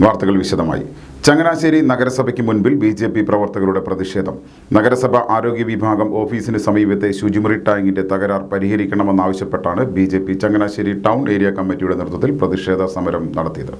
വാർത്തകൾ വിശദമായി. ചങ്ങനാശ്ശേരി നഗരസഭയ്ക്ക് മുൻപിൽ ബിജെപി പ്രവർത്തകരുടെ പ്രതിഷേധം. നഗരസഭ ആരോഗ്യ വിഭാഗം ഓഫീസിന് സമീപത്തെ ശുചിമുറി ടാങ്കിന്റെ തകരാർ പരിഹരിക്കണമെന്നാവശ്യപ്പെട്ടാണ് ബിജെപി ചങ്ങനാശ്ശേരി ടൗൺ ഏരിയ കമ്മിറ്റിയുടെ നേതൃത്വത്തിൽ പ്രതിഷേധ സമരം നടത്തിയത്.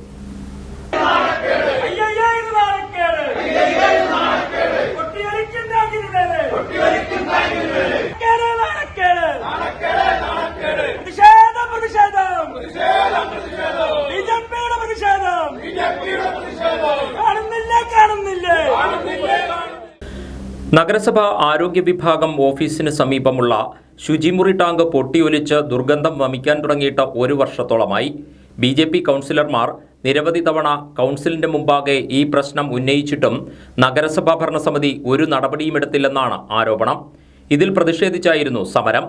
നഗരസഭ ആരോഗ്യ വിഭാഗം ഓഫീസിന് സമീപമുള്ള ശുചിമുറി ടാങ്ക് പൊട്ടിയൊലിച്ച് ദുർഗന്ധം വമിക്കാൻ തുടങ്ങിയിട്ട് 1 വർഷത്തോളമായി. ബിജെപി കൗൺസിലർമാർ നിരവധി തവണ കൗൺസിലിന്റെ മുമ്പാകെ ഈ പ്രശ്നം ഉന്നയിച്ചിട്ടും നഗരസഭാ ഭരണസമിതി ഒരു നടപടിയുമെടുത്തില്ലെന്നാണ് ആരോപണം. ഇതിൽ പ്രതിഷേധിച്ചായിരുന്നു സമരം.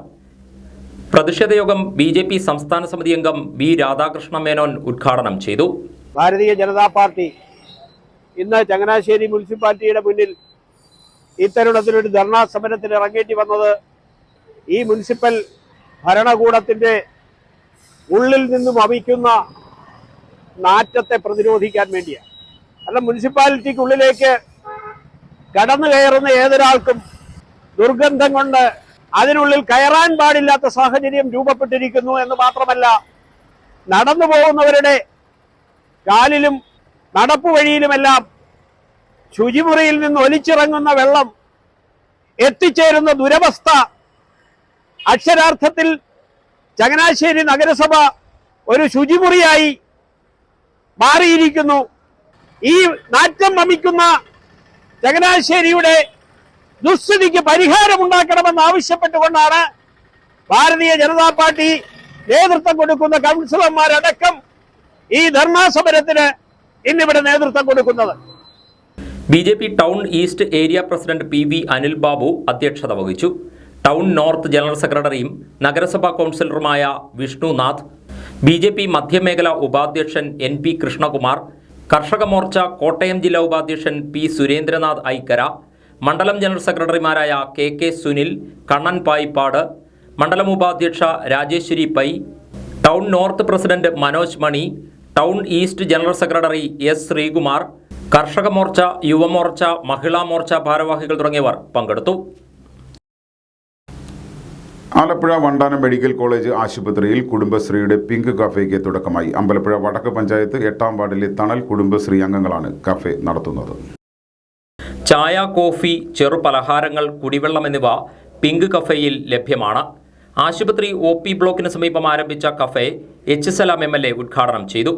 പ്രതിഷേധയോഗം ബിജെപി സംസ്ഥാന സമിതി അംഗം ബി രാധാകൃഷ്ണ മേനോൻ ഉദ്ഘാടനം ചെയ്തു. ഭാരതീയ ജനതാ പാർട്ടി ഇന്ന് ചങ്ങനാശ്ശേരി മുനിസിപ്പാലിറ്റിയുടെ മുന്നിൽ ഇത്തരുണത്തിലൊരു ധർണാ സമരത്തിന് ഇറങ്ങേണ്ടി വന്നത് ഈ മുനിസിപ്പൽ ഭരണകൂടത്തിന്റെ ഉള്ളിൽ നിന്നും വമിക്കുന്ന നാറ്റത്തെ പ്രതിരോധിക്കാൻ വേണ്ടിയാണ്. കാരണം മുനിസിപ്പാലിറ്റിക്കുള്ളിലേക്ക് കടന്നു കയറുന്ന ഏതൊരാൾക്കും ദുർഗന്ധം കൊണ്ട് അതിനുള്ളിൽ കയറാൻ പാടില്ലാത്ത സാഹചര്യം രൂപപ്പെട്ടിരിക്കുന്നു എന്ന് മാത്രമല്ല, നടന്നു പോകുന്നവരുടെ കാലിലും നടപ്പുവഴിയിലുമെല്ലാം ശുചിമുറിയിൽ നിന്ന് ഒലിച്ചിറങ്ങുന്ന വെള്ളം എത്തിച്ചേരുന്ന ദുരവസ്ഥ. അക്ഷരാർത്ഥത്തിൽ ചങ്ങനാശ്ശേരി നഗരസഭ ഒരു ശുചിമുറിയായി മാറിയിരിക്കുന്നു. ഈ നാറ്റം വമിക്കുന്ന ചങ്ങനാശ്ശേരിയുടെ ദുസ്ഥിതിക്ക് പരിഹാരമുണ്ടാക്കണമെന്ന് ആവശ്യപ്പെട്ടുകൊണ്ടാണ് ഭാരതീയ ജനതാ പാർട്ടി നേതൃത്വം കൊടുക്കുന്ന കൗൺസിലർമാരടക്കം ഈ ധർണാ സമരത്തിന് ഇന്നിവിടെ നേതൃത്വം കൊടുക്കുന്നത്. BJP town east area president PV. Anil Babu അധ്യക്ഷത വഹിച്ചു. ടൗൺ നോർത്ത് ജനറൽ സെക്രട്ടറിയും നഗരസഭാ കൗൺസിലറുമായ വിഷ്ണുനാഥ്, ബിജെപി മധ്യമേഖല ഉപാധ്യക്ഷൻ എൻ.പി. കൃഷ്ണകുമാർ, കർഷക മോർച്ച കോട്ടയം ജില്ലാ ഉപാധ്യക്ഷൻ പി. സുരേന്ദ്രനാഥ് ഐക്കര, മണ്ഡലം ജനറൽ സെക്രട്ടറിമാരായ കെ. സുനിൽ, കണ്ണൻ പായിപ്പാട്, മണ്ഡലം ഉപാധ്യക്ഷ Rajeshwari Pai, town north president Manoj Mani, town east general secretary S. Sreekumar, Karshaka Morcha, Yuva Morcha, Mahila Morcha ഭാരവാഹികൾ തുടങ്ങിയവർ പങ്കെടുത്തു. ആലപ്പുഴ വണ്ടാനം മെഡിക്കൽ കോളേജ് ആശുപത്രിയിൽ കുടുംബശ്രീയുടെ പിങ്ക് കഫേക്ക് തുടക്കമായി. അമ്പലപ്പുഴ വടക്ക് പഞ്ചായത്ത് 8-ാം വാർഡിലെ തണൽ കുടുംബശ്രീ അംഗങ്ങളാണ് കഫേ നടത്തുന്നത്. ചായ, കോഫി, ചെറുപലഹാരങ്ങൾ, കുടിവെള്ളം എന്നിവ പിങ്ക് കഫേയിൽ ലഭ്യമാണ്. ആശുപത്രി OP ബ്ലോക്കിന് സമീപം ആരംഭിച്ച കഫേ എച്ച്. സലാം MLA ഉദ്ഘാടനം ചെയ്തു.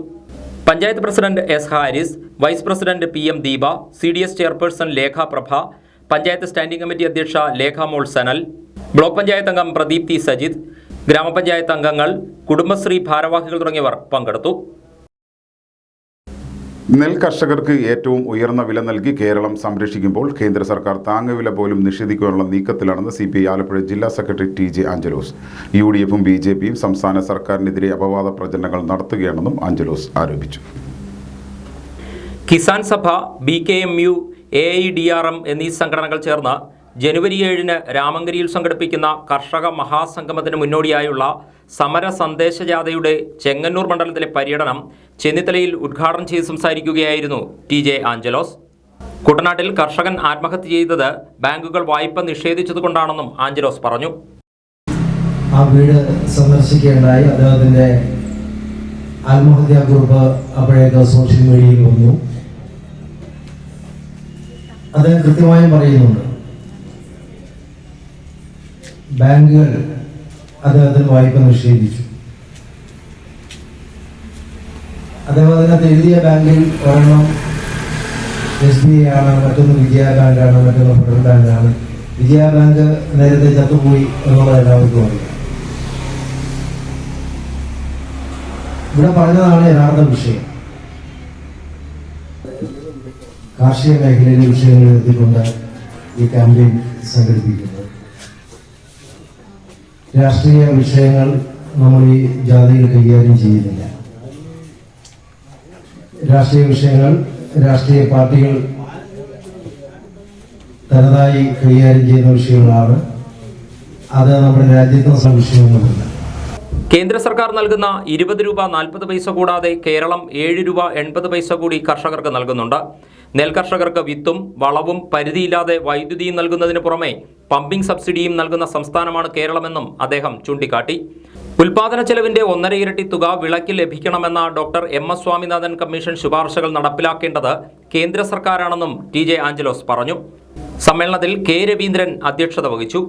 Panchayat president S. Haris, vice president PM Deepa, CDS chairperson Lekha Prabha, panchayat standing committee അധ്യക്ഷ ലേഖ മോൾ സനൽ, ബ്ലോക്ക് പഞ്ചായത്ത് അംഗം പ്രദീപ് ടി സജിത്, ഗ്രാമപഞ്ചായത്ത് അംഗങ്ങൾ, കുടുംബശ്രീ ഭാരവാഹികൾ തുടങ്ങിയവർ പങ്കെടുത്തു. നെൽ കർഷകർക്ക് ഏറ്റവും ഉയർന്ന വില നൽകി കേരളം സംരക്ഷിക്കുമ്പോൾ കേന്ദ്ര സർക്കാർ താങ്ങുവില പോലും നിഷേധിക്കാനുള്ള നീക്കത്തിലാണെന്ന് CPI ആലപ്പുഴ ജില്ലാ സെക്രട്ടറി TJ ആഞ്ചലോസ്. UDFും BJPയും സംസ്ഥാന സർക്കാരിനെതിരെ അപവാദ പ്രചരണങ്ങൾ നടത്തുകയാണെന്നും ആഞ്ചലോസ് ആരോപിച്ചു. കിസാൻ സഭ, BKMU, AIDRM എന്നീ സംഘടനകൾ ചേർന്ന് ജനുവരി 7-ന് രാമങ്കരിയിൽ സംഘടിപ്പിക്കുന്ന കർഷക മഹാസംഗമത്തിന് മുന്നോടിയായുള്ള സമര സന്ദേശജാഥയുടെ ചെങ്ങന്നൂർ മണ്ഡലത്തിലെ പര്യടനം ചെന്നിത്തലയിൽ ഉദ്ഘാടനം ചെയ്ത് സംസാരിക്കുകയായിരുന്നു TJ ആഞ്ചലോസ്. കുട്ടനാട്ടിൽ കർഷകൻ ആത്മഹത്യ ചെയ്തത് ബാങ്കുകൾ വായ്പ നിഷേധിച്ചതുകൊണ്ടാണെന്നും ആഞ്ചലോസ് പറഞ്ഞു. ആ വീട് സന്ദർശിക്കുകയുണ്ടായി. അദ്ദേഹത്തിന്റെ ആത്മഹത്യാ കുറിപ്പ് അപ്പോഴേക്ക് സോഷ്യൽ മീഡിയയിൽ വന്നു. അദ്ദേഹം കൃത്യമായും പറയുന്നുണ്ട്, ബാങ്കുകൾ അദ്ദേഹത്തിന് വായ്പ നിഷേധിച്ചു. അദ്ദേഹം അതിനകത്ത് എഴുതിയ ബാങ്കിൽ ഒരെണ്ണം SBI ആണ്, മറ്റൊന്ന് വിജയ ബാങ്കാണ്, മറ്റൊന്ന് ഫെഡറൽ ബാങ്കാണ്. വിജയ ബാങ്ക് നേരത്തെ ചത്തുപോയി എന്നുള്ളത് എല്ലാവർക്കും അറിയാം. ഇവിടെ പറഞ്ഞതാണ് യഥാർത്ഥ വിഷയം. കാർഷിക മേഖലയിലെ വിഷയങ്ങൾ എടുത്തിക്കൊണ്ട് ഈ ക്യാമ്പയിൻ സംഘടിപ്പിക്കുന്നത്. രാഷ്ട്രീയ വിഷയങ്ങൾ നമ്മൾ ഈ ജാതിയിൽ കൈകാര്യം ചെയ്യുന്നില്ല. രാഷ്ട്രീയ വിഷയങ്ങൾ രാഷ്ട്രീയ പാർട്ടികൾ തനതായി കൈകാര്യം ചെയ്യുന്ന വിഷയങ്ങളാണ്. അത് നമ്മുടെ രാജ്യത്തെ വിഷയങ്ങളുമില്ല. കേന്ദ്ര സർക്കാർ നൽകുന്ന 20 രൂപ 40 പൈസ കൂടാതെ കേരളം 7 രൂപ 80 പൈസ കൂടി കർഷകർക്ക് നൽകുന്നുണ്ട്. നെൽകർഷകർക്ക് വിത്തും വളവും പരിധിയില്ലാതെ വൈദ്യുതിയും നൽകുന്നതിന് പുറമെ പമ്പിംഗ് സബ്സിഡിയും നൽകുന്ന സംസ്ഥാനമാണ് കേരളമെന്നും അദ്ദേഹം ചൂണ്ടിക്കാട്ടി. ഉൽപാദന ചെലവിന്റെ 1.5 ഇരട്ടി തുക വിളയ്ക്ക് ലഭിക്കണമെന്ന ഡോക്ടർ MS സ്വാമിനാഥൻ കമ്മീഷൻ ശുപാർശകൾ നടപ്പിലാക്കേണ്ടത് കേന്ദ്ര സർക്കാരാണെന്നും TJ ആഞ്ചലോസ് പറഞ്ഞു. സമ്മേളനത്തിൽ K രവീന്ദ്രൻ അധ്യക്ഷത വഹിച്ചു.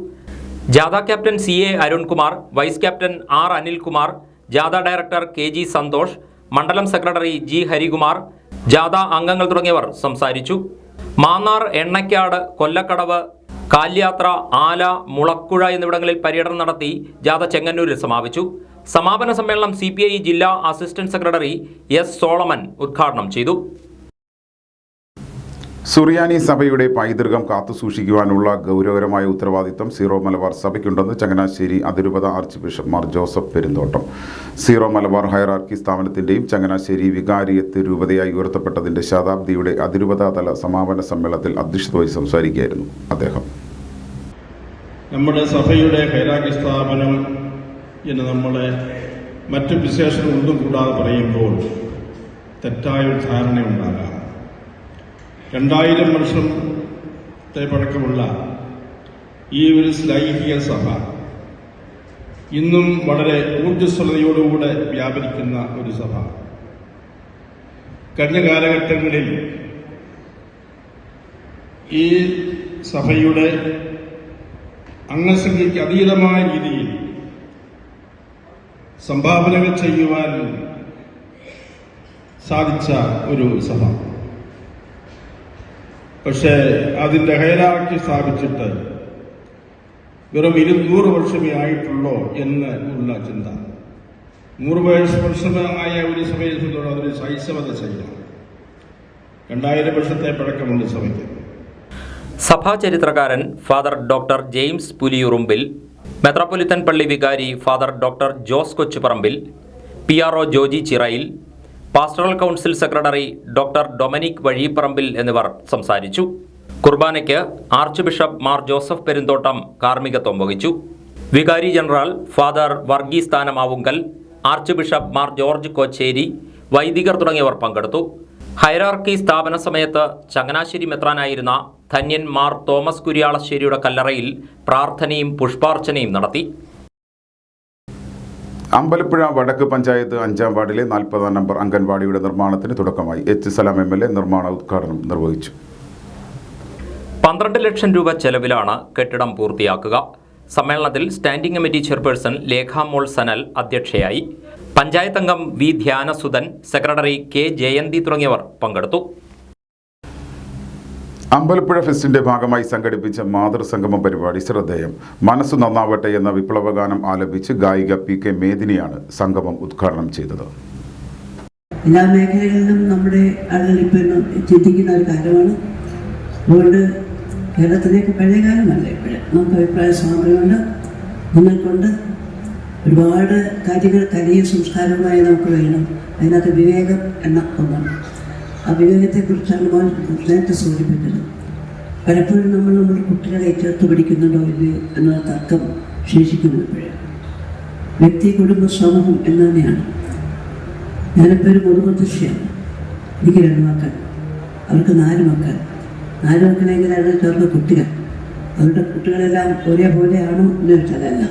ജാഥ captain CA Arunkumar, vice captain R Anilkumar, ജാഥ ഡയറക്ടർ KG സന്തോഷ്, മണ്ഡലം സെക്രട്ടറി G ഹരികുമാർ, ജാഥ അംഗങ്ങൾ തുടങ്ങിയവർ സംസാരിച്ചു. മാന്നാർ, എണ്ണയ്ക്കാട്, കൊല്ലക്കടവ്, കാല്യാത്ര, ആല, മുളക്കുഴ എന്നിവിടങ്ങളിൽ പര്യടനം നടത്തി ജാഥ ചെങ്ങന്നൂരിൽ സമാപിച്ചു. സമാപന സമ്മേളനം CPI ജില്ലാ അസിസ്റ്റന്റ് സെക്രട്ടറി S സോളമൻ ഉദ്ഘാടനം ചെയ്തു. സുറിയാനി സഭയുടെ പൈതൃകം കാത്തുസൂക്ഷിക്കുവാനുള്ള ഗൗരവകരമായ ഉത്തരവാദിത്തം സീറോ മലബാർ സഭയ്ക്കുണ്ടെന്ന് ചങ്ങനാശ്ശേരി അതിരൂപത arch bishop Mar Joseph Perumthottam. Syro Malabar hierarchy സ്ഥാപനത്തിൻ്റെയും ചങ്ങനാശ്ശേരി വികാരിയത്ത് രൂപതയായി ഉയർത്തപ്പെട്ടതിൻ്റെ ശതാബ്ദിയുടെ അതിരൂപതാതല സമാപന സമ്മേളനത്തിൽ അധ്യക്ഷത വഹിച്ച് സംസാരിക്കുകയായിരുന്നു അദ്ദേഹം. നമ്മുടെ സഭയുടെ ഹയറാർക്കി സ്ഥാപനം എന്ന് നമ്മളെ മറ്റു വിശേഷങ്ങളൊന്നും കൂടാതെ പറയുമ്പോൾ തെറ്റായൊരു ധാരണയുണ്ടാകാം. 2000 വർഷത്തെ പഴക്കമുള്ള ഈ ഒരു ലൈംഗിക സഭ ഇന്നും വളരെ ഊർജ്ജസ്വലതയോടുകൂടെ വ്യാപരിക്കുന്ന ഒരു സഭ. കഴിഞ്ഞ കാലഘട്ടങ്ങളിൽ ഈ സഭയുടെ അംഗസംഖ്യയ്ക്ക് അതീതമായ രീതിയിൽ സംഭാവനകൾ ചെയ്യുവാൻ സാധിച്ച ഒരു സഭ. പക്ഷേ അതിന്റെ ഹയറാർക്കി സ്ഥാപിച്ചിട്ട് വെറും 200 വർഷമേ ആയിട്ടുള്ളൂ എന്ന് ഉള്ള ചിന്ത. 100 വർഷമായ ഒരു സഭയെ സംബന്ധിച്ചോളം അതൊരു ശൈശവത ചെയ്യണം. 2000 വർഷത്തെ പഴക്കമുണ്ട് സഭയ്ക്ക്. സഭാ ചരിത്രകാരൻ ഫാദർ ഡോക്ടർ ജെയിംസ് പുലിയുറുമ്പിൽ, മെത്രാപ്പൊലിത്തൻ പള്ളി വികാരി father doctor Jose Kochuparambil, PRO Joji Chirayil, pastoral council secretary doctor Dominic Vazhipparambil എന്നിവർ സംസാരിച്ചു. കുർബാനയ്ക്ക് arch bishop Mar Joseph Perumthottam കാർമ്മികത്വം വഹിച്ചു. വികാരി general father Varghese Sthanamavunkal, arch bishop Mar George Kocheri, വൈദികർ തുടങ്ങിയവർ പങ്കെടുത്തു. ഹയറാർക്കി സ്ഥാപന സമയത്ത് ചങ്ങനാശ്ശേരി മെത്രാനായിരുന്ന ധന്യൻ മാർ തോമസ് കുര്യാളശ്ശേരിയുടെ കല്ലറയിൽ പ്രാർത്ഥനയും പുഷ്പാർച്ചനയും നടത്തി. അമ്പലപ്പുഴ വടക്ക് പഞ്ചായത്ത് 5-ാം വാർഡിലെ 40-ാം നമ്പർ അംഗൻവാടിയുടെ നിർമ്മാണത്തിന് തുടക്കമായി. H സലാം MLA നിർമ്മാണ ഉദ്ഘാടനം നിർവഹിച്ചു. 12 ലക്ഷം രൂപ ചെലവിലാണ് കെട്ടിടം പൂർത്തിയാക്കുക. സമ്മേളനത്തിൽ standing committee chairperson Lekhamol Sanal അധ്യക്ഷയായി. പഞ്ചായത്ത് അംഗം V Dhyanasudhan, secretary K Jayanthi തുടങ്ങിയവർ പങ്കെടുത്തു. അമ്പലപ്പുഴ ഫെസ്റ്റിന്റെ ഭാഗമായി സംഘടിപ്പിച്ച മാതൃസംഗമം പരിപാടി ശ്രദ്ധേയം. മനസ്സു നന്നാവട്ടെ എന്ന വിപ്ലവഗാനം ആലപിച്ച് ഗായിക PK മേദിനിയാണ് സംഗമം ഉദ്ഘാടനം ചെയ്തത്. എല്ലാ മേഖലകളിലും നമ്മുടെ ആളുകൾ ഇപ്പോൾ ചിന്തിക്കുന്ന ഒരു കാര്യമാണ്. അതുകൊണ്ട് കേരളത്തിലേക്ക് പഴയ കാലമല്ല, ഇപ്പോഴും നമുക്ക് അഭിപ്രായ സ്വാതന്ത്ര്യമുണ്ട്, നിങ്ങൾക്കുണ്ട്. ഒരുപാട് കാര്യങ്ങൾ കലയും സംസ്കാരവുമായി നമുക്ക് വേണം. അതിനകത്ത് വിവേകം എന്ന ഒന്നാണ്. ആ വിവേകത്തെക്കുറിച്ചാണ് നേരത്തെ സൂചിപ്പിച്ചത്. പലപ്പോഴും നമ്മൾ നമ്മുടെ കുട്ടികളെ ചേർത്ത് പിടിക്കുന്നുണ്ടോ ഇല്ലയോ എന്നുള്ള തർക്കം ശേഷിക്കുന്നപ്പോഴേ വ്യക്തി, കുടുംബ, സമൂഹം എന്ന് തന്നെയാണ്. ഞാനിപ്പോൾ ഒരു മുതുമുത്തശ്ശിയാണ്. എനിക്ക് 2 മക്കൾ, അവർക്ക് 4 മക്കൾ. 4 മക്കളെങ്കിലാണ് ചേർന്ന കുട്ടികൾ. അവരുടെ കുട്ടികളെല്ലാം ഒരേപോലെയാണോ എന്ന് വെച്ചാലല്ല.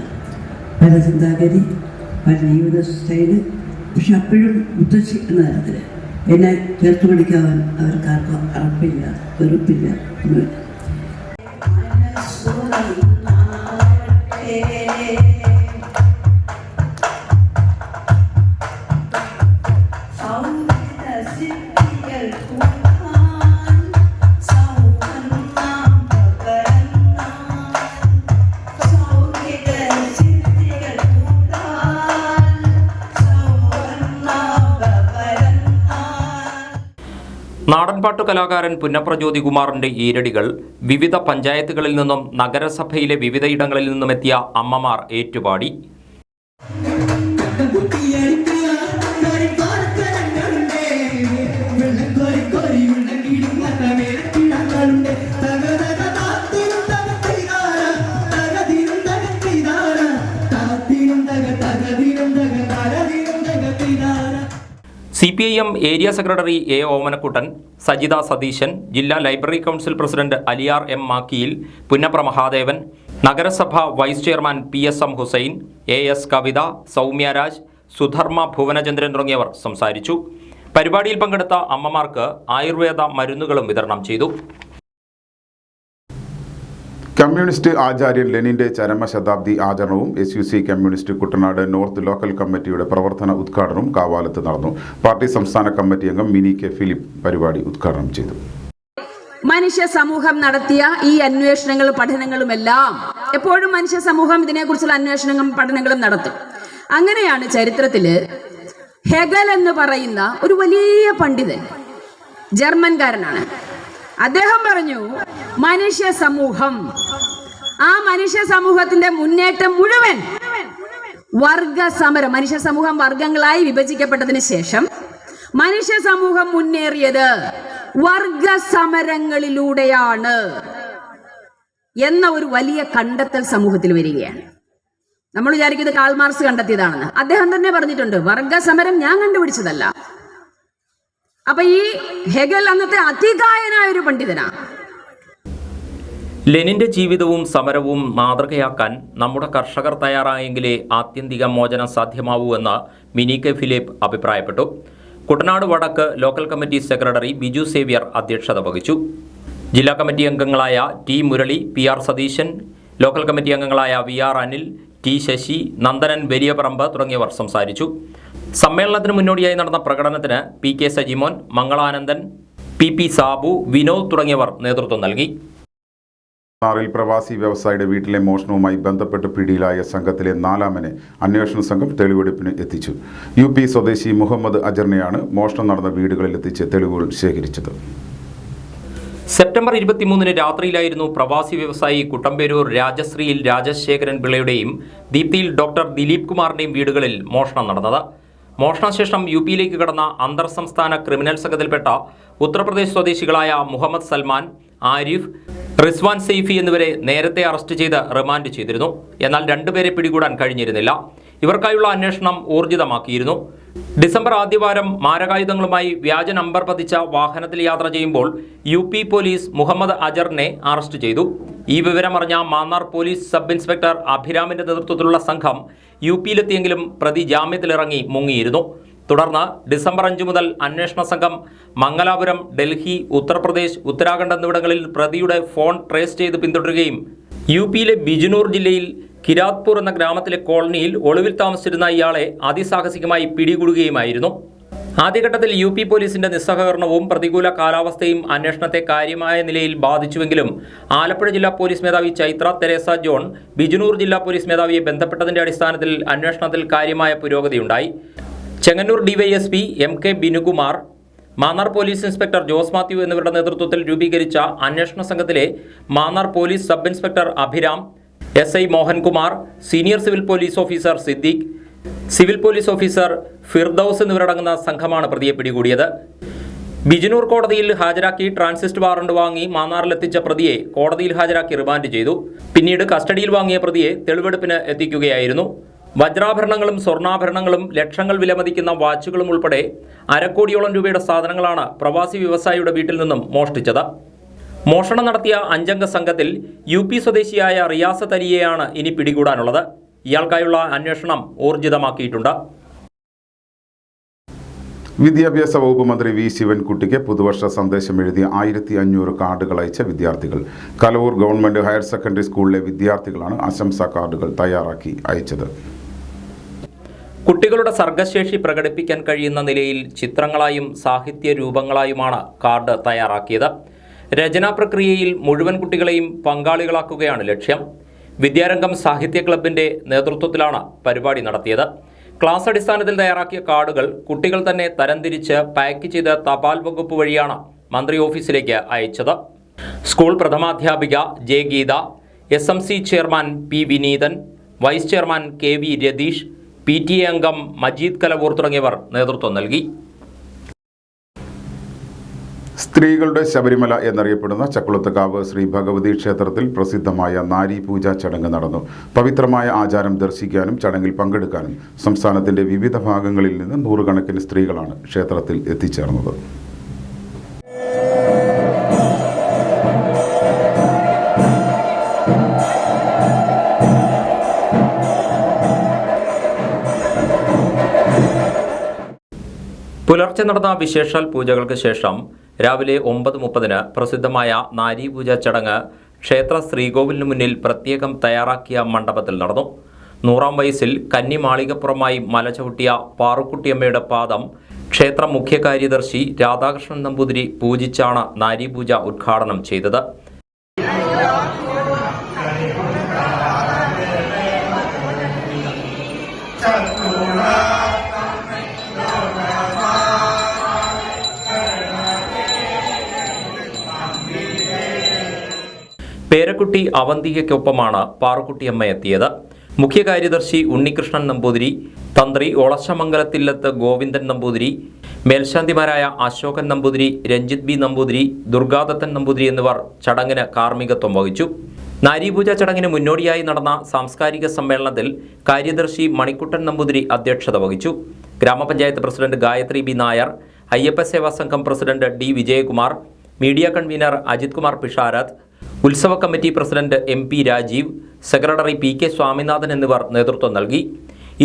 പല ചിന്താഗതി, പല ജീവിത സ്റ്റൈല്. പക്ഷെ അപ്പോഴും മുത്തശ്ശി എന്ന തരത്തിൽ എന്നെ ചേർത്ത് പിടിക്കാൻ അവർക്കാർക്കും അറപ്പില്ല, വെറുപ്പില്ല ഒന്നുമില്ല. നാടൻപാട്ടു കലാകാരൻ പുന്നപ്ര ജ്യോതികുമാറിന്റെ ഈരടികൾ വിവിധ പഞ്ചായത്തുകളിൽ നിന്നും നഗരസഭയിലെ വിവിധയിടങ്ങളിൽ നിന്നുമെത്തിയ അമ്മമാർ ഏറ്റുപാടി. തകതിരും CPM area secretary A. Omanakuttan, Sajitha Satheesan, ജില്ലാ library council president Aliyar M. Makkiyil, Punnapra Mahadevan, നഗരസഭ vice chairman PSM Hussain, AS Kavitha, Soumya Raj, Sudharma Bhuvanachandran തുടങ്ങിയവർ സംസാരിച്ചു. പരിപാടിയിൽ പങ്കെടുത്ത അമ്മമാർക്ക് ആയുർവേദ മരുന്നുകളും വിതരണം ചെയ്തു. കമ്മ്യൂണിസ്റ്റ് ആചാര്യൻ ലെനിന്റെ ചരമശതാബ്ദി ആചരണവും SUC communist Kuttanad north local കമ്മിറ്റിയുടെ പ്രവർത്തന ഉദ്ഘാടനവും കാവാലത്ത് നടന്നു. പാർട്ടി സംസ്ഥാന കമ്മിറ്റി അംഗം മിനി K. ഫിലിപ്പ് പരിപാടി ഉദ്ഘാടനം ചെയ്തു. മനുഷ്യ സമൂഹം നടത്തിയ ഈ അന്വേഷണങ്ങളും പഠനങ്ങളുമെല്ലാം എപ്പോഴും മനുഷ്യ സമൂഹം ഇതിനെക്കുറിച്ചുള്ള അന്വേഷണങ്ങളും പഠനങ്ങളും നടത്തും. അങ്ങനെയാണ് ചരിത്രത്തില് ഹെഗൽ എന്ന് പറയുന്ന ഒരു വലിയ പണ്ഡിതൻ, ജർമ്മൻകാരനാണ്. അദ്ദേഹം പറഞ്ഞു, മനുഷ്യ സമൂഹം, ആ മനുഷ്യ സമൂഹത്തിന്റെ മുന്നേറ്റം മുഴുവൻ വർഗ സമരം, മനുഷ്യ സമൂഹം വർഗങ്ങളായി വിഭജിക്കപ്പെട്ടതിന് ശേഷം മനുഷ്യ സമൂഹം മുന്നേറിയത് വർഗ സമരങ്ങളിലൂടെയാണ് എന്ന ഒരു വലിയ കണ്ടെത്തൽ സമൂഹത്തിൽ വരികയാണ്. നമ്മൾ വിചാരിക്കുന്നത് കാൾ മാർക്സ് കണ്ടെത്തിയതാണെന്ന്. അദ്ദേഹം തന്നെ പറഞ്ഞിട്ടുണ്ട്, വർഗ സമരം ഞാൻ കണ്ടുപിടിച്ചതല്ല. അപ്പൊ ഈ ഹെഗൽ അന്നത്തെ അതികായനായ ഒരു പണ്ഡിതനാണ്. ലെനിന്റെ ജീവിതവും സമരവും മാതൃകയാക്കാൻ നമ്മുടെ കർഷകർ തയ്യാറായെങ്കിലേ ആത്യന്തിക മോചനം സാധ്യമാവൂ എന്ന് മിനി K. ഫിലിപ്പ് അഭിപ്രായപ്പെട്ടു. കുട്ടനാട് വടക്ക് local committee secretary Biju Xavier അധ്യക്ഷത വഹിച്ചു. ജില്ലാ കമ്മിറ്റി അംഗങ്ങളായ T. Murali, PR Satheesan, local committee അംഗങ്ങളായ VR അനിൽ, T. ശശി, നന്ദനൻ വലിയപറമ്പ് തുടങ്ങിയവർ സംസാരിച്ചു. സമ്മേളനത്തിന് മുന്നോടിയായി നടന്ന പ്രകടനത്തിന് PK സജിമോൻ, മംഗളാനന്ദൻ, PP സാബു, വിനോദ് തുടങ്ങിയവർ നേതൃത്വം നൽകി. ിൽ പ്രവാസി വ്യവസായിയുടെ വീട്ടിലെ മോഷണവുമായി ബന്ധപ്പെട്ട് പിടിയിലായ സംഘത്തിലെ 4-മനെ അന്വേഷണ സംഘം തെളിവെടുപ്പിന് എത്തിച്ചു. UP സ്വദേശി മുഹമ്മദ് അജറിനെയാണ് മോഷണം നടന്ന വീടുകളിൽ എത്തിച്ച് തെളിവുകൾ ശേഖരിച്ചത്. സെപ്റ്റംബർ 23 രാത്രിയിലായിരുന്നു പ്രവാസി വ്യവസായി കുട്ടമ്പേരൂർ രാജശ്രീയിൽ രാജശേഖരൻ പിള്ളയുടെയും ദീപ്തിയിൽ ഡോക്ടർ ദിലീപ് കുമാറിന്റെയും വീടുകളിൽ മോഷണം നടന്നത്. മോഷണശേഷം UPയിലേക്ക് കടന്ന അന്തർ സംസ്ഥാന ക്രിമിനൽ സംഘത്തിൽപ്പെട്ട ഉത്തർപ്രദേശ് സ്വദേശികളായ മുഹമ്മദ് സൽമാൻ, ആരിഫ്, റിസ്വാൻ സെയ്ഫി എന്നിവരെ നേരത്തെ അറസ്റ്റ് ചെയ്ത് റിമാൻഡ് ചെയ്തിരുന്നു. എന്നാൽ 2 പേരെ പിടികൂടാൻ കഴിഞ്ഞിരുന്നില്ല. ഇവർക്കായുള്ള അന്വേഷണം ഊർജിതമാക്കിയിരുന്നു. ഡിസംബർ ആദ്യവാരം മാരകായുധങ്ങളുമായി വ്യാജ നമ്പർ പതിച്ച വാഹനത്തിൽ യാത്ര ചെയ്യുമ്പോൾ UP പോലീസ് മുഹമ്മദ് അജറിനെ അറസ്റ്റ് ചെയ്തു. ഈ വിവരമറിഞ്ഞ മാന്നാർ പോലീസ് സബ് ഇൻസ്പെക്ടർ അഭിരാമിന്റെ നേതൃത്വത്തിലുള്ള സംഘം UPയിലെത്തിയെങ്കിലും പ്രതി ജാമ്യത്തിലിറങ്ങി മുങ്ങിയിരുന്നു. തുടർന്ന് ഡിസംബർ 5 മുതൽ അന്വേഷണ സംഘം മംഗലാപുരം, ഡൽഹി, ഉത്തർപ്രദേശ്, ഉത്തരാഖണ്ഡ് എന്നിവിടങ്ങളിൽ പ്രതിയുടെ ഫോൺ ട്രേസ് ചെയ്ത് പിന്തുടരുകയും UPയിലെ ബിജ്നൂർ ജില്ലയിൽ കിരാത്പൂർ എന്ന ഗ്രാമത്തിലെ കോളനിയിൽ ഒളിവിൽ താമസിച്ചിരുന്ന ഇയാളെ അതിസാഹസികമായി പിടികൂടുകയുമായിരുന്നു. ആദ്യഘട്ടത്തിൽ UP പോലീസിന്റെ നിസ്സഹകരണവും പ്രതികൂല കാലാവസ്ഥയും അന്വേഷണത്തെ കാര്യമായ നിലയിൽ ബാധിച്ചുവെങ്കിലും ആലപ്പുഴ ജില്ലാ പോലീസ് മേധാവി ചൈത്ര തെരേസ ജോൺ ബിജ്നൂർ ജില്ലാ പോലീസ് മേധാവിയെ ബന്ധപ്പെട്ടതിന്റെ അടിസ്ഥാനത്തിൽ അന്വേഷണത്തിൽ കാര്യമായ പുരോഗതിയുണ്ടായി. Chengannur DYSP MK Binukumar, Mannar police inspector Jose Mathew എന്നിവരുടെ നേതൃത്വത്തിൽ രൂപീകരിച്ച അന്വേഷണ സംഘത്തിലെ Mannar police sub inspector Abhiram, SI Mohankumar, senior civil police officer Siddique, civil police officer Firdous എന്നിവരടങ്ങുന്ന സംഘമാണ് പ്രതിയെ പിടികൂടിയത്. ബിജ്നൂർ കോടതിയിൽ ഹാജരാക്കി ട്രാൻസിസ്റ്റ് വാറണ്ട് വാങ്ങി മാന്നാറിലെത്തിച്ച പ്രതിയെ കോടതിയിൽ ഹാജരാക്കി റിമാൻഡ് ചെയ്തു. പിന്നീട് കസ്റ്റഡിയിൽ വാങ്ങിയ പ്രതിയെ തെളിവെടുപ്പിന് എത്തിക്കുകയായിരുന്നു. വജ്രാഭരണങ്ങളും സ്വർണ്ണാഭരണങ്ങളും ലക്ഷങ്ങൾ വിലമതിക്കുന്ന വാച്ചുകളും ഉൾപ്പെടെ 1/2 കോടിയോളം രൂപയുടെ സാധനങ്ങളാണ് പ്രവാസി വ്യവസായിയുടെ വീട്ടിൽ നിന്നും മോഷ്ടിച്ചത്. മോഷണം നടത്തിയ 5-അംഗ സംഘത്തിൽ UP സ്വദേശിയായ റിയാസത്ത് അലിയെയാണ് ഇനി പിടികൂടാനുള്ളത്. ഇയാൾക്കായുള്ള അന്വേഷണം ഊർജിതമാക്കിയിട്ടുണ്ട്. വിദ്യാഭ്യാസ വകുപ്പ് മന്ത്രി V. ശിവൻകുട്ടിക്ക് പുതുവർഷ സന്ദേശം എഴുതിയ 1500 കാർഡുകൾ അയച്ച വിദ്യാർത്ഥികൾ. കലവൂർ ഗവൺമെന്റ് ഹയർ സെക്കൻഡറി സ്കൂളിലെ വിദ്യാർത്ഥികളാണ് ആശംസാ കാർഡുകൾ തയ്യാറാക്കി അയച്ചത്. കുട്ടികളുടെ സർഗശേഷി പ്രകടിപ്പിക്കാൻ കഴിയുന്ന നിലയിൽ ചിത്രങ്ങളായും സാഹിത്യ രൂപങ്ങളായുമാണ് കാർഡ് തയ്യാറാക്കിയത്. രചനാ പ്രക്രിയയിൽ മുഴുവൻ കുട്ടികളെയും പങ്കാളികളാക്കുകയാണ് ലക്ഷ്യം. വിദ്യാരംഗം സാഹിത്യ ക്ലബിന്റെ നേതൃത്വത്തിലാണ് പരിപാടി നടത്തിയത്. ക്ലാസ് അടിസ്ഥാനത്തിൽ തയ്യാറാക്കിയ കാർഡുകൾ കുട്ടികൾ തന്നെ തരംതിരിച്ച് പാക്ക് ചെയ്ത് തപാൽ വകുപ്പ് വഴിയാണ് മന്ത്രി ഓഫീസിലേക്ക് അയച്ചത്. സ്കൂൾ പ്രഥമാധ്യാപിക J. Geetha, SMC chairman P. Vineethan, vice chairman KV. Ratheesh, PTA അംഗം മജീദ് കലവൂർ തുടങ്ങിയവർ നേതൃത്വം നൽകി. സ്ത്രീകളുടെ ശബരിമല എന്നറിയപ്പെടുന്ന ചക്കുളത്തുകാവ് ശ്രീ ഭഗവതി ക്ഷേത്രത്തിൽ പ്രസിദ്ധമായ നാരി പൂജ ചടങ്ങ് നടന്നു. പവിത്രമായ ആചാരം ദർശിക്കാനും ചടങ്ങിൽ പങ്കെടുക്കാനും സംസ്ഥാനത്തിന്റെ വിവിധ ഭാഗങ്ങളിൽ നിന്ന് നൂറുകണക്കിന് സ്ത്രീകളാണ് ക്ഷേത്രത്തിൽ എത്തിച്ചേർന്നത്. പുലർച്ചെ നടന്ന വിശേഷാൽ പൂജകൾക്ക് ശേഷം രാവിലെ 9:30 പ്രസിദ്ധമായ നാരീപൂജ ചടങ്ങ് ക്ഷേത്ര ശ്രീകോവിലിന് മുന്നിൽ പ്രത്യേകം തയ്യാറാക്കിയ മണ്ഡപത്തിൽ നടന്നു. 100-ാം വയസ്സിൽ കന്നി മാളികപ്പുറമായി മലചവിട്ടിയ പാറുക്കുട്ടിയമ്മയുടെ പാദം ക്ഷേത്ര മുഖ്യ കാര്യദർശി രാധാകൃഷ്ണൻ നമ്പൂതിരി പൂജിച്ചാണ് നാരീപൂജ ഉദ്ഘാടനം ചെയ്തത്. പേരക്കുട്ടി അവന്തികയ്ക്കൊപ്പമാണ് പാറുക്കുട്ടിയമ്മ എത്തിയത്. മുഖ്യ കാര്യദർശി ഉണ്ണികൃഷ്ണൻ നമ്പൂതിരി, തന്ത്രി ഒളശമംഗലത്തില്ലത്ത് ഗോവിന്ദൻ നമ്പൂതിരി, മേൽശാന്തിമാരായ അശോകൻ നമ്പൂതിരി, രഞ്ജിത് ബി നമ്പൂതിരി, ദുർഗാദത്തൻ നമ്പൂതിരി എന്നിവർ ചടങ്ങിന് കാർമ്മികത്വം വഹിച്ചു. നാരീപൂജ ചടങ്ങിന് മുന്നോടിയായി നടന്ന സാംസ്കാരിക സമ്മേളനത്തിൽ കാര്യദർശി മണിക്കുട്ടൻ നമ്പൂതിരി അധ്യക്ഷത വഹിച്ചു. ഗ്രാമപഞ്ചായത്ത് president Gayathri B Nair, Ayyappa Seva Sangham president D Vijayakumar, media convener Ajith Kumar Pisharath, ഉത്സവ committee president MP Rajeev, secretary PK Swaminathan എന്നിവർ നേതൃത്വം നൽകി.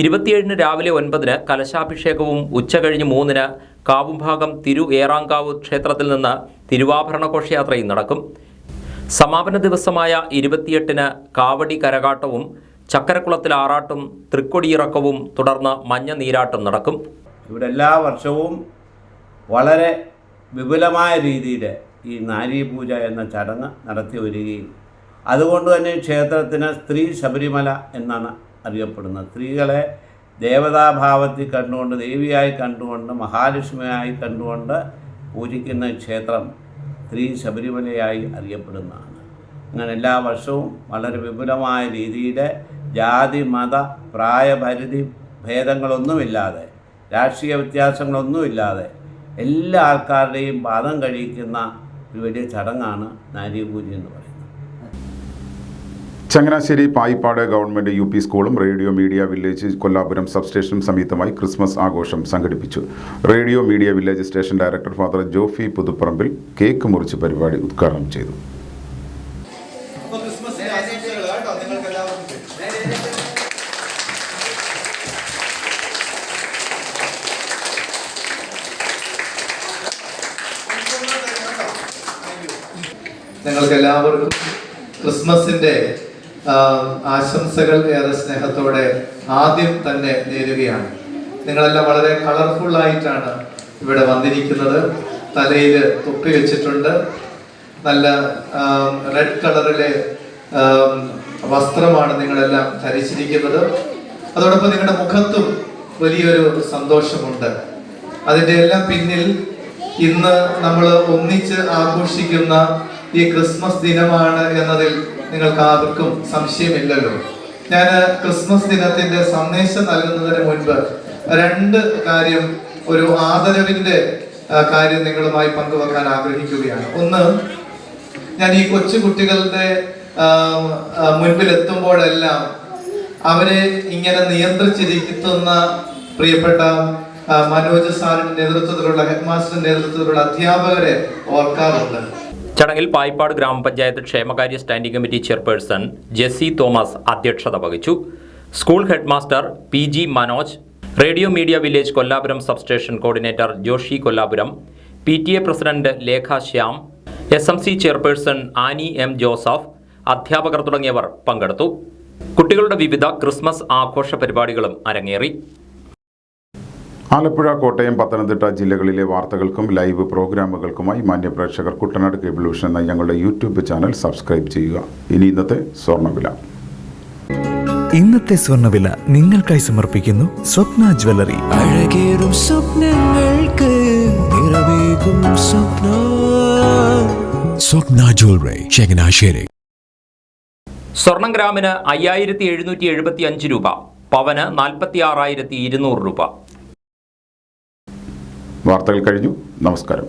27-ന് രാവിലെ 9-ന് കലശാഭിഷേകവും ഉച്ചകഴിഞ്ഞ് 3-ന് കാവുംഭാഗം ഏറാങ്കാവ് ക്ഷേത്രത്തിൽ നിന്ന് തിരുവാഭരണ ഘോഷയാത്രയും നടക്കും. സമാപന ദിവസമായ 28-ന് കാവടി കരകാട്ടവും ചക്കരക്കുളത്തിൽ ആറാട്ടും തൃക്കൊടിയിറക്കവും തുടർന്ന് മഞ്ഞ നീരാട്ടും നടക്കും. ഇവിടെ എല്ലാ വർഷവും വളരെ വിപുലമായ രീതിയിൽ ഈ നാരീപൂജ എന്ന ചടങ്ങ് നടത്തി വരികയും അതുകൊണ്ട് തന്നെ ക്ഷേത്രത്തിന് സ്ത്രീ ശബരിമല എന്നാണ് അറിയപ്പെടുന്നത്. സ്ത്രീകളെ ദേവതാഭാവത്തിൽ കണ്ടുകൊണ്ട്, ദേവിയായി കണ്ടുകൊണ്ട്, മഹാലക്ഷ്മിയായി കണ്ടുകൊണ്ട് പൂജിക്കുന്ന ക്ഷേത്രം സ്ത്രീ ശബരിമലയായി അറിയപ്പെടുന്നതാണ്. അങ്ങനെ എല്ലാ വർഷവും വളരെ വിപുലമായ രീതിയിൽ ജാതി മത പ്രായപരിധി ഭേദങ്ങളൊന്നുമില്ലാതെ, രാഷ്ട്രീയ വ്യത്യാസങ്ങളൊന്നുമില്ലാതെ എല്ലാ ആൾക്കാരുടെയും പാദം കഴിക്കുന്ന ഒരു വലിയ ചടങ്ങാണ് നാരീപൂജ എന്ന് പറയുന്നത്. ചങ്ങനാശ്ശേരി പായിപ്പാട് ഗവൺമെന്റ് UP സ്കൂളും റേഡിയോ മീഡിയ വില്ലേജ് കൊല്ലാപുരം സബ്സ്റ്റേഷനും സംയുക്തമായി ക്രിസ്മസ് ആഘോഷം സംഘടിപ്പിച്ചു. Radio media village station director father Jofy Puthuparambil cake മുറിച്ച് പരിപാടി ഉദ്ഘാടനം ചെയ്തു. നിങ്ങൾക്ക് എല്ലാവർക്കും ക്രിസ്മസിന്റെ ആശംസകൾ ഏറെ സ്നേഹത്തോടെ ആദ്യം തന്നെ നേരുകയാണ്. നിങ്ങളെല്ലാം വളരെ കളർഫുൾ ആയിട്ടാണ് ഇവിടെ വന്നിരിക്കുന്നത്. തലയിൽ തൊപ്പി വെച്ചിട്ടുണ്ട്. നല്ല റെഡ് കളറിലെ വസ്ത്രമാണ് നിങ്ങളെല്ലാം ധരിച്ചിരിക്കുന്നത്. അതോടൊപ്പം നിങ്ങളുടെ മുഖത്തും വലിയൊരു സന്തോഷമുണ്ട്. അതിൻ്റെ എല്ലാം പിന്നിൽ ഇന്ന് നമ്മൾ ഒന്നിച്ച് ആഘോഷിക്കുന്ന ഈ ക്രിസ്മസ് ദിനമാണ് എന്നതിൽ നിങ്ങൾക്ക് ആർക്കും സംശയമില്ലല്ലോ. ഞാൻ ക്രിസ്മസ് ദിനത്തിന്റെ സന്ദേശം നൽകുന്നതിന് മുൻപ് ഒരു ആദരവിന്റെ കാര്യം നിങ്ങളുമായി പങ്കുവെക്കാൻ ആഗ്രഹിക്കുകയാണ്. ഒന്ന്, ഞാൻ ഈ കൊച്ചു കുട്ടികളുടെ മുൻപിൽ എത്തുമ്പോഴെല്ലാം അവരെ ഇങ്ങനെ നിയന്ത്രിച്ചിരിക്കുന്ന പ്രിയപ്പെട്ട മനോജ് സാറിന്റെ നേതൃത്വത്തിലുള്ള ഹെഡ് മാസ്റ്ററിന്റെ നേതൃത്വത്തിലുള്ള അധ്യാപകരെ ഓർക്കാറുണ്ട്. ചടങ്ങിൽ പായിപ്പാട് ഗ്രാമപഞ്ചായത്ത് ക്ഷേമകാര്യ standing committee chairperson Jessy Thomas അധ്യക്ഷത വഹിച്ചു. School headmaster PG Manoj, radio media village Kollapuram substation coordinator Joshy Kollapuram, PTA president Lekha Shyam, SMC chairperson Annie M Joseph, അധ്യാപകർ തുടങ്ങിയവർ പങ്കെടുത്തു. കുട്ടികളുടെ വിവിധ ക്രിസ്മസ് ആഘോഷ പരിപാടികളും അരങ്ങേറി. ആലപ്പുഴ, കോട്ടയം, പത്തനംതിട്ട ജില്ലകളിലെ വാർത്തകൾക്കും ലൈവ് പ്രോഗ്രാമുകൾക്കുമായി മാന്യപ്രേക്ഷകർ കുട്ടനാട് കേബിൾ വിഷൻ എന്ന ഞങ്ങളുടെ യൂട്യൂബ് ചാനൽ സബ്സ്ക്രൈബ് ചെയ്യുക. ഇനി ഇന്നത്തെ സ്വർണ്ണവില. ഇന്നത്തെ സ്വർണ്ണവില നിങ്ങൾക്കായി സമർപ്പിക്കുന്നു സ്വപ്ന ജ്വല്ലറി. അഴകേറും സ്വപ്നങ്ങൾക്ക് നിറവേകും സ്വപ്ന ജ്വല്ലറി, ചങ്ങനാശ്ശേരി. സ്വർണം ഗ്രാമിന് 5775 രൂപ, പവന് 46,200 രൂപ. വാർത്തകൾ കഴിഞ്ഞു. നമസ്കാരം.